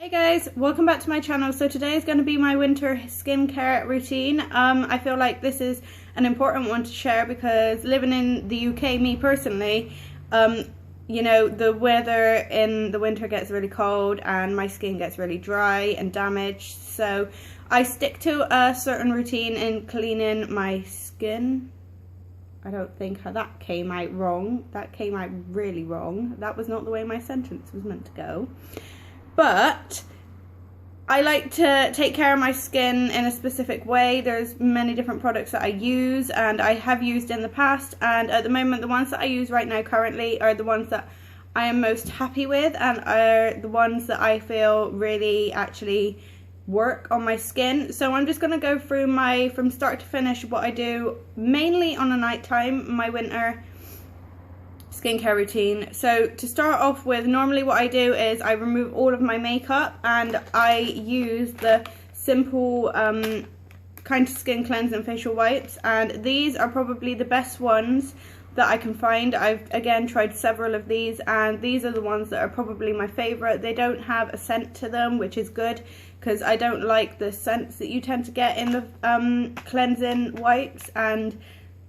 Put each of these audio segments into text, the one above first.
Hey guys, welcome back to my channel. So today is going to be my winter skincare routine. I feel like this is an important one to share because living in the UK, me personally, you know, the weather in the winter gets really cold and my skin gets really dry and damaged. So I stick to a certain routine in cleaning my skin. I don't think that came out wrong. That came out really wrong. That was not the way my sentence was meant to go. But I like to take care of my skin in a specific way. There's many different products that I use and I have used in the past, and at the moment the ones that I use right now currently are the ones that I am most happy with and are the ones that I feel really actually work on my skin. So I'm just going to go through from start to finish what I do mainly on a nighttime, my winter skincare routine. So to start off with, normally what I do is I remove all of my makeup and I use the simple kind of skin cleanse and facial wipes, and these are probably the best ones that I can find. I've again tried several of these and these are the ones that are probably my favorite. They don't have a scent to them, which is good because I don't like the scents that you tend to get in the cleansing wipes, and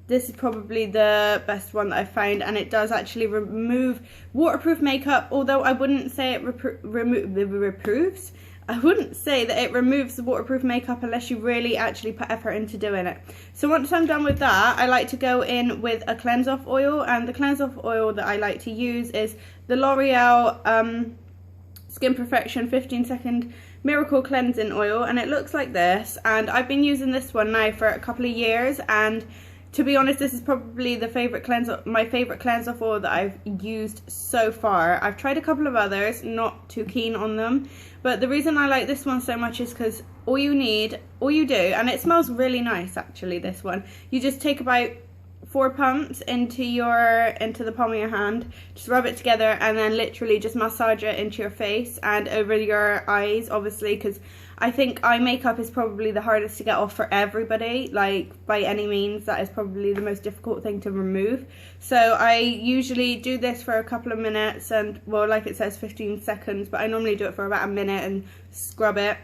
this is probably the best one that I've found, and it does actually remove waterproof makeup, although I wouldn't say it reproves. I wouldn't say that it removes the waterproof makeup unless you really actually put effort into doing it. So once I'm done with that, I like to go in with a cleanse off oil, and the cleanse off oil that I like to use is the L'Oreal Skin Perfection 15-second Miracle Cleansing Oil, and it looks like this, and I've been using this one now for a couple of years, and to be honest, this is probably my favorite cleanse off oil that I've used so far. I've tried a couple of others, not too keen on them, but the reason I like this one so much is because all you do, and it smells really nice actually, this one, you just take about 4 pumps into the palm of your hand, just rub it together and then literally just massage it into your face and over your eyes, obviously, because I think eye makeup is probably the hardest to get off for everybody. Like, by any means, that is probably the most difficult thing to remove. So I usually do this for a couple of minutes, and well, like it says 15 seconds, but I normally do it for about a minute and scrub it.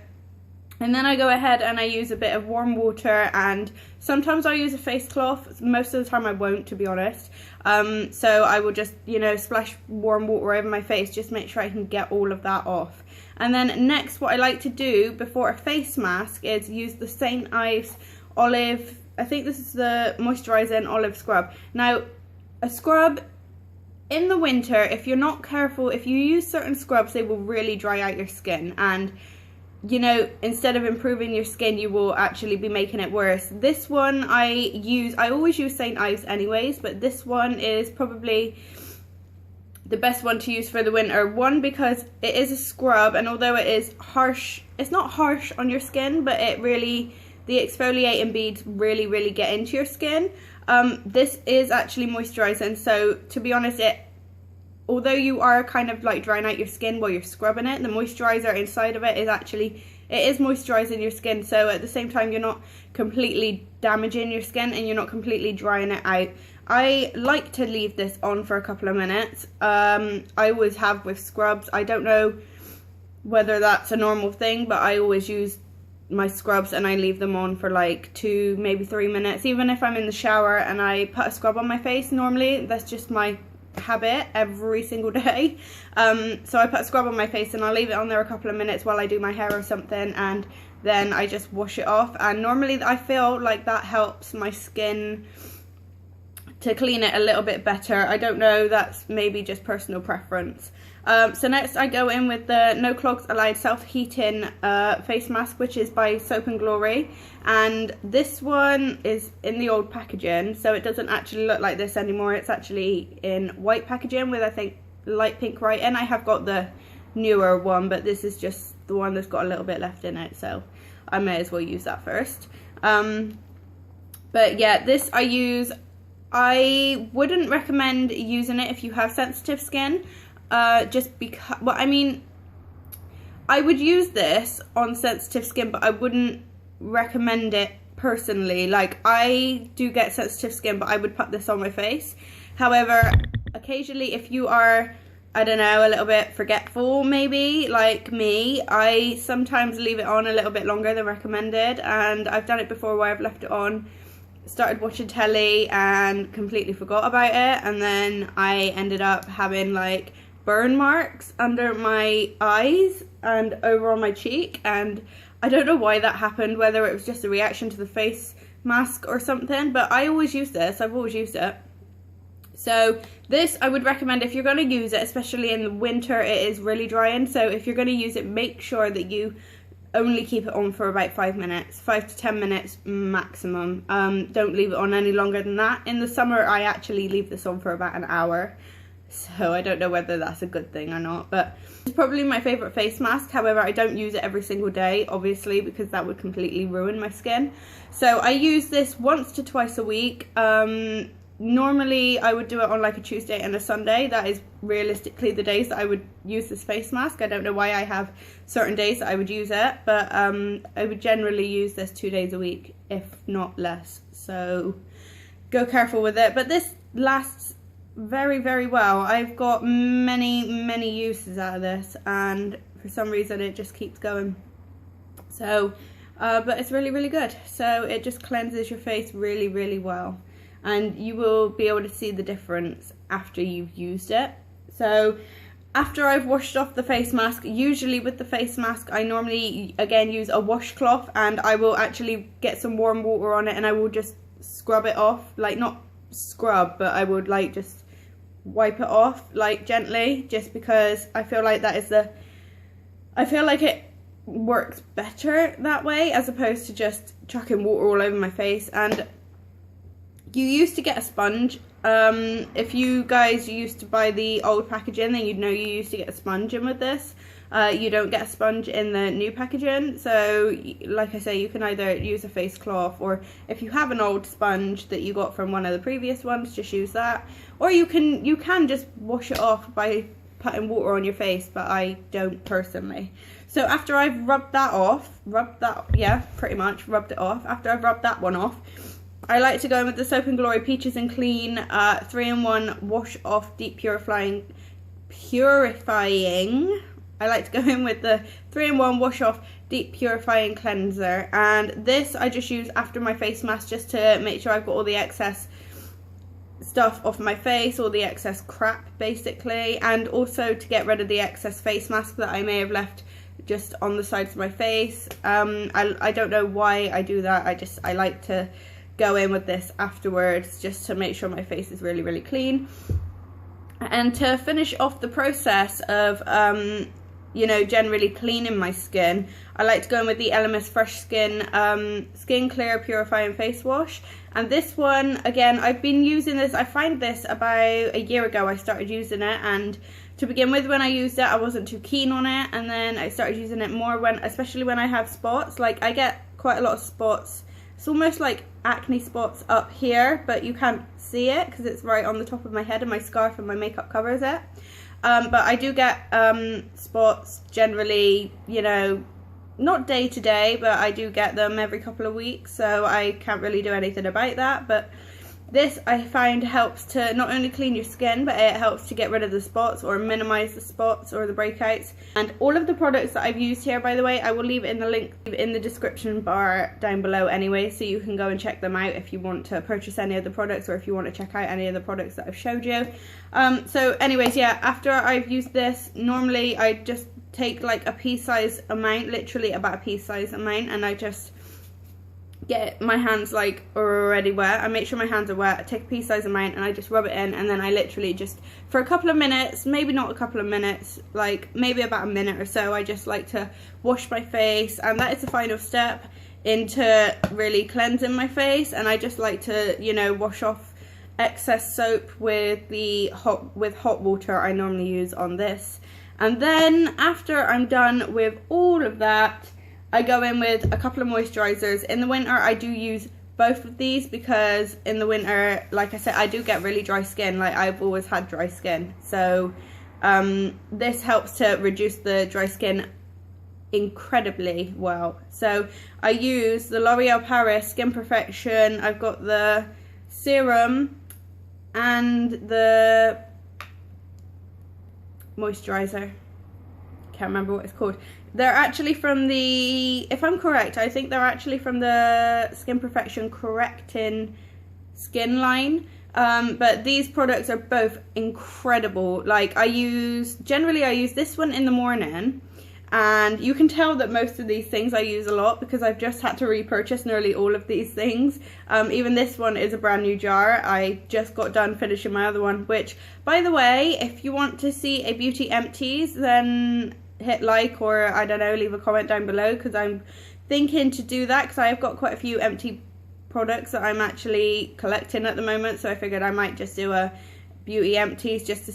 And then I go ahead and I use a bit of warm water, and sometimes I use a face cloth. Most of the time I won't, to be honest. So I will just, you know, splash warm water over my face, just make sure I can get all of that off. And then next, what I like to do before a face mask is use the St. Ives Olive, I think this is the moisturising olive scrub. Now, a scrub in the winter, if you're not careful, if you use certain scrubs, they will really dry out your skin, and you know, instead of improving your skin, you will actually be making it worse. This one I always use St. Ives anyways, but this one is probably the best one to use for the winter. One, because it is a scrub, and although it is harsh, it's not harsh on your skin, but it really, the exfoliating beads really get into your skin. This is actually moisturising, so to be honest, although you are kind of like drying out your skin while you're scrubbing it, the moisturiser inside of it is actually, it is moisturising your skin, so at the same time you're not completely damaging your skin and you're not completely drying it out. I like to leave this on for a couple of minutes. I always have with scrubs. I don't know whether that's a normal thing, but I always use my scrubs and I leave them on for like 2, maybe 3 minutes. Even if I'm in the shower and I put a scrub on my face, normally that's just my habit every single day. So I put a scrub on my face and I'll leave it on there a couple of minutes while I do my hair or something, and then I just wash it off, and normally I feel like that helps my skin to clean it a little bit better. I don't know, that's maybe just personal preference. So next I go in with the No Clogs Allowed Self-Heating face mask, which is by Soap and Glory, and this one is in the old packaging, so it doesn't actually look like this anymore. It's actually in white packaging with, I think, light pink writing. I have got the newer one, but this is just the one that's got a little bit left in it, so I may as well use that first. But yeah, this I use. I wouldn't recommend using it if you have sensitive skin, just because, well, I mean, I would use this on sensitive skin, but I wouldn't recommend it personally. Like, I do get sensitive skin, but I would put this on my face. However, occasionally if you are I don't know, a little bit forgetful maybe, like me. I sometimes leave it on a little bit longer than recommended, and I've done it before where I've left it on, started watching telly and completely forgot about it, and then I ended up having like burn marks under my eyes and over on my cheek, and I don't know why that happened, whether it was just a reaction to the face mask or something, but I always use this. I've always used it. So this I would recommend if you're going to use it, especially in the winter. It is really drying, so if you're going to use it, make sure that you only keep it on for about 5 minutes, 5 to 10 minutes maximum. Don't leave it on any longer than that. In the summer I actually leave this on for about an hour, so I don't know whether that's a good thing or not, but it's probably my favourite face mask. However, I don't use it every single day, obviously, because that would completely ruin my skin. So I use this once to twice a week. Normally I would do it on like a Tuesday and a Sunday. That is realistically the days that I would use this face mask. I don't know why I have certain days that I would use it, but I would generally use this 2 days a week, if not less. So go careful with it. But this lasts very, very well. I've got many uses out of this, and for some reason it just keeps going. So but it's really, really good. So it just cleanses your face really, really well, and you will be able to see the difference after you've used it. So after I've washed off the face mask, usually with the face mask I normally again use a washcloth, and I will actually get some warm water on it and I will just scrub it off, like not scrub, but I would like just wipe it off like gently, just because I feel like that is I feel like it works better that way as opposed to just chucking water all over my face. And you used to get a sponge. If you guys used to buy the old packaging, then you'd know you used to get a sponge in with this. You don't get a sponge in the new packaging, so like I say, you can either use a face cloth, or if you have an old sponge that you got from one of the previous ones, just use that. Or you can just wash it off by putting water on your face, but I don't personally. So after I've rubbed it off, after I've rubbed that one off, I like to go in with the Soap and Glory Peaches and Clean 3-in-1 Wash Off Deep Purifying. I like to go in with the 3-in-1 Wash Off Deep Purifying Cleanser, and this I just use after my face mask, just to make sure I've got all the excess stuff off my face, all the excess crap basically, and also to get rid of the excess face mask that I may have left just on the sides of my face. I don't know why I do that. I like to go in with this afterwards just to make sure my face is really, really clean. And to finish off the process of you know, generally cleaning my skin, I like to go in with the LMS Fresh Skin Skin Clear Purifying Face Wash. And this one, again, I've been using this, I find this about a year ago I started using it, and to begin with, when I used it, I wasn't too keen on it, and then I started using it more especially when I have spots. Like, I get quite a lot of spots. It's almost like acne spots up here, but you can't see it because it's right on the top of my head, and my scarf and my makeup covers it. But I do get spots generally, you know, not day to day, but I do get them every couple of weeks, so I can't really do anything about that. But this, I find, helps to not only clean your skin, but it helps to get rid of the spots or minimize the spots or the breakouts. And all of the products that I've used here, by the way, I will leave it in the link in the description bar down below anyway, so you can go and check them out if you want to purchase any of the products, or if you want to check out any of the products that I've showed you. So anyways, yeah, after I've used this, normally I just take like a pea size amount, literally about a pea size amount, and I just get my hands like already wet. I make sure my hands are wet, I take a pea size amount and I just rub it in, and then I literally just, for a couple of minutes, maybe not a couple of minutes, like maybe about a minute or so, I just like to wash my face. And that is the final step into really cleansing my face. And I just like to, you know, wash off excess soap with hot water I normally use on this. And then after I'm done with all of that, I go in with a couple of moisturizers. In the winter, I do use both of these because in the winter, like I said, I do get really dry skin. Like, I've always had dry skin. So this helps to reduce the dry skin incredibly well. So I use the L'Oreal Paris Skin Perfection. I've got the serum and the moisturizer. Can't remember what it's called. They're actually from the, if I'm correct, I think they're actually from the Skin Perfection Correcting Skin line. But these products are both incredible. Like generally I use this one in the morning, and you can tell that most of these things I use a lot because I've just had to repurchase nearly all of these things. Even this one is a brand new jar. I just got done finishing my other one, which, by the way, if you want to see a beauty empties, then hit like, or I don't know, leave a comment down below, because I'm thinking to do that because I've got quite a few empty products that I'm actually collecting at the moment. So I figured I might just do a beauty empties just to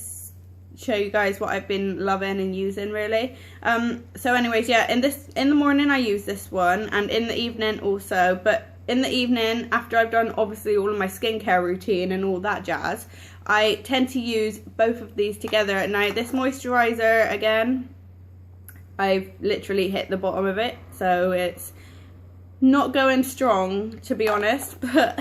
show you guys what I've been loving and using, really. So anyways, yeah, in the morning I use this one, and in the evening also. But in the evening, after I've done obviously all of my skincare routine and all that jazz, I tend to use both of these together. Now this moisturizer, again, I've literally hit the bottom of it, so it's not going strong, to be honest, but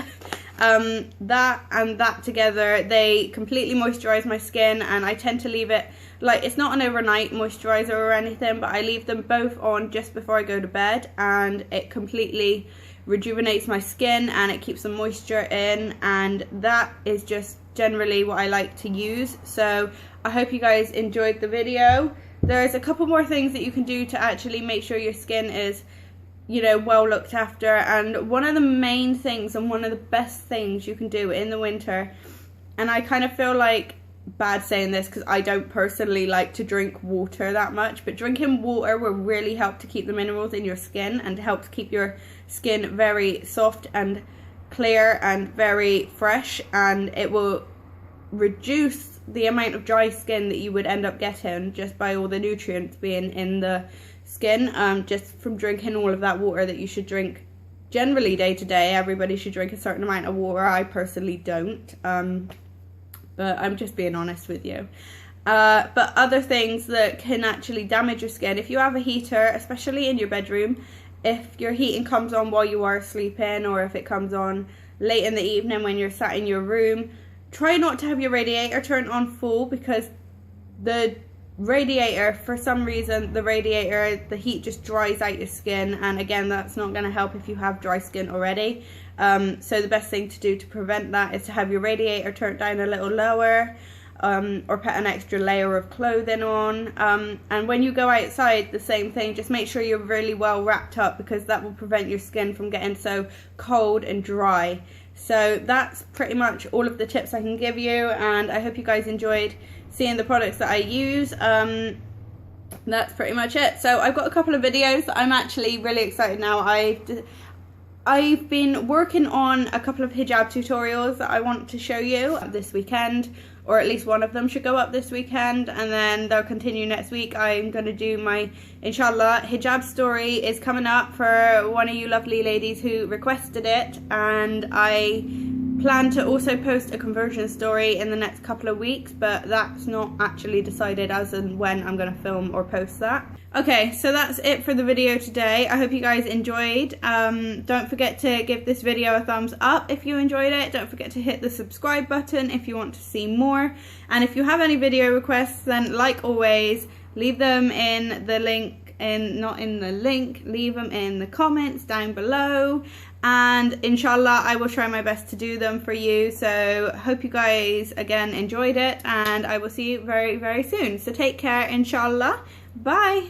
that and that together, they completely moisturize my skin. And I tend to leave it, like, it's not an overnight moisturizer or anything, but I leave them both on just before I go to bed, and it completely rejuvenates my skin and it keeps the moisture in, and that is just generally what I like to use. So I hope you guys enjoyed the video. There's a couple more things that you can do to actually make sure your skin is, you know, well looked after, and one of the main things and one of the best things you can do in the winter, and I kind of feel like bad saying this because I don't personally like to drink water that much, but drinking water will really help to keep the minerals in your skin and help to keep your skin very soft and clear and very fresh, and it will reduce the amount of dry skin that you would end up getting just by all the nutrients being in the skin, just from drinking all of that water that you should drink generally day to day. Everybody should drink a certain amount of water. I personally don't, but I'm just being honest with you. But other things that can actually damage your skin, if you have a heater, especially in your bedroom, if your heating comes on while you are sleeping, or if it comes on late in the evening when you're sat in your room, try not to have your radiator turned on full, because the radiator, for some reason, the heat just dries out your skin, and again, that's not going to help if you have dry skin already. So the best thing to do to prevent that is to have your radiator turned down a little lower, or put an extra layer of clothing on. And when you go outside, the same thing, just make sure you're really well wrapped up, because that will prevent your skin from getting so cold and dry. So that's pretty much all of the tips I can give you, and I hope you guys enjoyed seeing the products that I use. That's pretty much it. So I've got a couple of videos that I'm actually really excited now. I've been working on a couple of hijab tutorials that I want to show you this weekend, or at least one of them should go up this weekend, and then they'll continue next week. I'm going to do my, inshallah, hijab story is coming up for one of you lovely ladies who requested it, and I plan to also post a conversion story in the next couple of weeks, but that's not actually decided as and when I'm going to film or post that. Okay, so that's it for the video today. I hope you guys enjoyed. Don't forget to give this video a thumbs up if you enjoyed it. Don't forget to hit the subscribe button if you want to see more. And if you have any video requests, then like always, leave them in the link, leave them in the comments down below, and inshallah I will try my best to do them for you. So hope you guys again enjoyed it, and I will see you very, very soon. So take care, inshallah. Bye.